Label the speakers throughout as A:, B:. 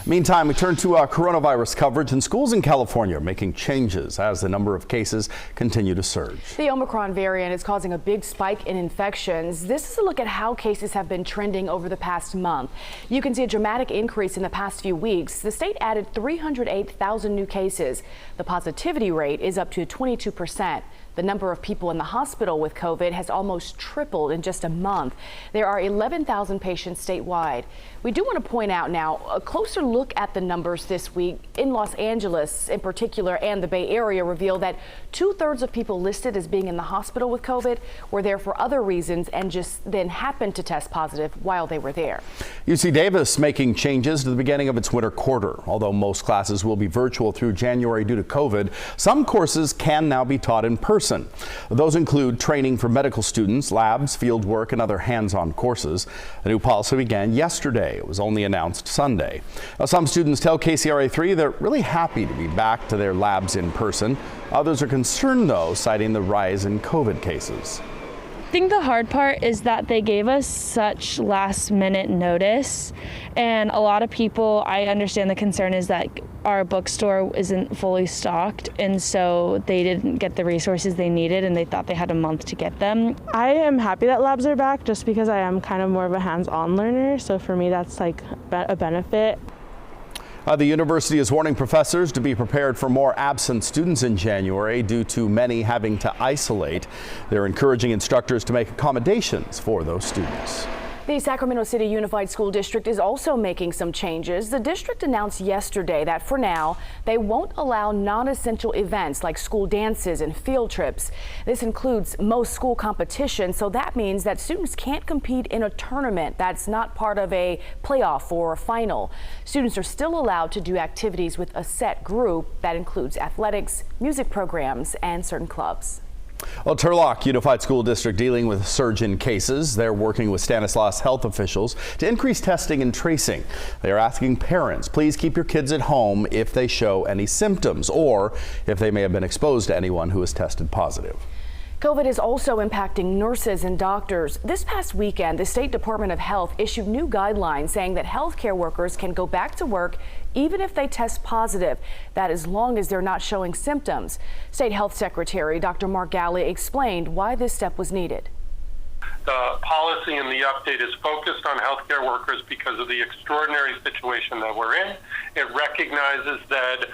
A: Meantime, we turn to coronavirus coverage, and schools in California are making changes as the number of cases continue to surge.
B: The Omicron variant is causing a big spike in infections. This is a look at how cases have been trending over the past month. You can see a dramatic increase in the past few weeks. The state added 308,000 new cases. The positivity rate is up to 22%. The number of people in the hospital with COVID has almost tripled in just a month. There are 11,000 patients statewide. We do want to point out now a closer look at the numbers this week in Los Angeles in particular and the Bay Area reveal that 2/3 of people listed as being in the hospital with COVID were there for other reasons and just then happened to test positive while they were there.
A: UC Davis making changes to the beginning of its winter quarter. Although most classes will be virtual through January due to COVID, some courses can now be taught in person. Those include training for medical students, labs, field work, and other hands-on courses. A new policy began yesterday. It was only announced Sunday. Now, some students tell KCRA3 they're really happy to be back to their labs in person. Others are concerned, though, citing the rise in COVID cases.
C: I think the hard part is that they gave us such last-minute notice, and a lot of people, I understand the concern is that our bookstore isn't fully stocked, and so they didn't get the resources they needed, and they thought they had a month to get them.
D: I am happy that labs are back just because I am kind of more of a hands-on learner, so for me that's like a benefit.
A: The university is warning professors to be prepared for more absent students in January due to many having to isolate. They're encouraging instructors to make accommodations for those students.
B: The Sacramento City Unified School District is also making some changes. The district announced yesterday that for now, they won't allow non-essential events like school dances and field trips. This includes most school competitions, so that means that students can't compete in a tournament that's not part of a playoff or a final. Students are still allowed to do activities with a set group that includes athletics, music programs, and certain clubs.
A: Well, Turlock Unified School District dealing with a surge in cases. They're working with Stanislaus health officials to increase testing and tracing. They are asking parents, please keep your kids at home if they show any symptoms or if they may have been exposed to anyone who has tested positive.
B: COVID is also impacting nurses and doctors. This past weekend, the State Department of Health issued new guidelines saying that healthcare workers can go back to work even if they test positive. That as long as they're not showing symptoms. State Health Secretary Dr. Mark Ghaly explained why this step was needed.
E: The policy and the update is focused on healthcare workers because of the extraordinary situation that we're in. It recognizes that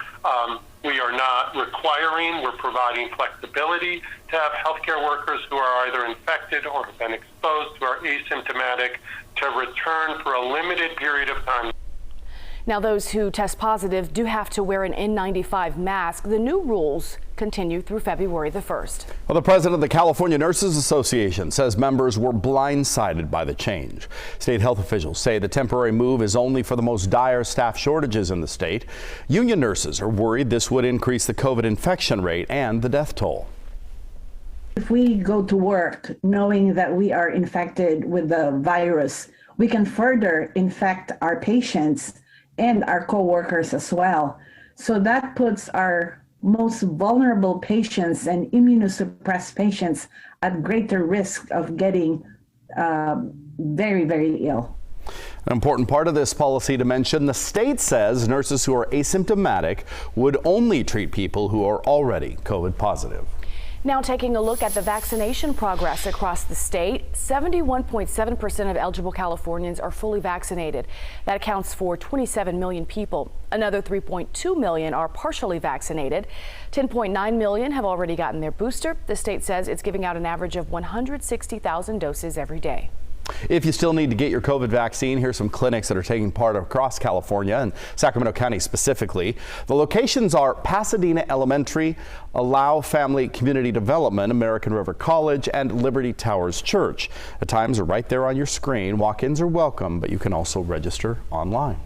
E: we are not requiring, we're providing flexibility to have healthcare workers who are either infected or have been exposed, who are asymptomatic, to return for a limited period of time.
B: Now, those who test positive do have to wear an N95 mask. The new rules continue through February the 1st.
A: Well, the president of the California Nurses Association says members were blindsided by the change. State health officials say the temporary move is only for the most dire staff shortages in the state. Union nurses are worried this would increase the COVID infection rate and the death toll.
F: If we go to work knowing that we are infected with the virus, we can further infect our patients and our co-workers as well. So that puts our most vulnerable patients and immunosuppressed patients at greater risk of getting very, very ill.
A: An important part of this policy to mention, the state says nurses who are asymptomatic would only treat people who are already COVID positive.
B: Now taking a look at the vaccination progress across the state, 71.7% of eligible Californians are fully vaccinated. That accounts for 27 million people. Another 3.2 million are partially vaccinated. 10.9 million have already gotten their booster. The state says it's giving out an average of 160,000 doses every day.
A: If you still need to get your COVID vaccine, here's some clinics that are taking part across California and Sacramento County specifically. The locations are Pasadena Elementary, Allow Family Community Development, American River College, and Liberty Towers Church. The times are right there on your screen. Walk-ins are welcome, but you can also register online.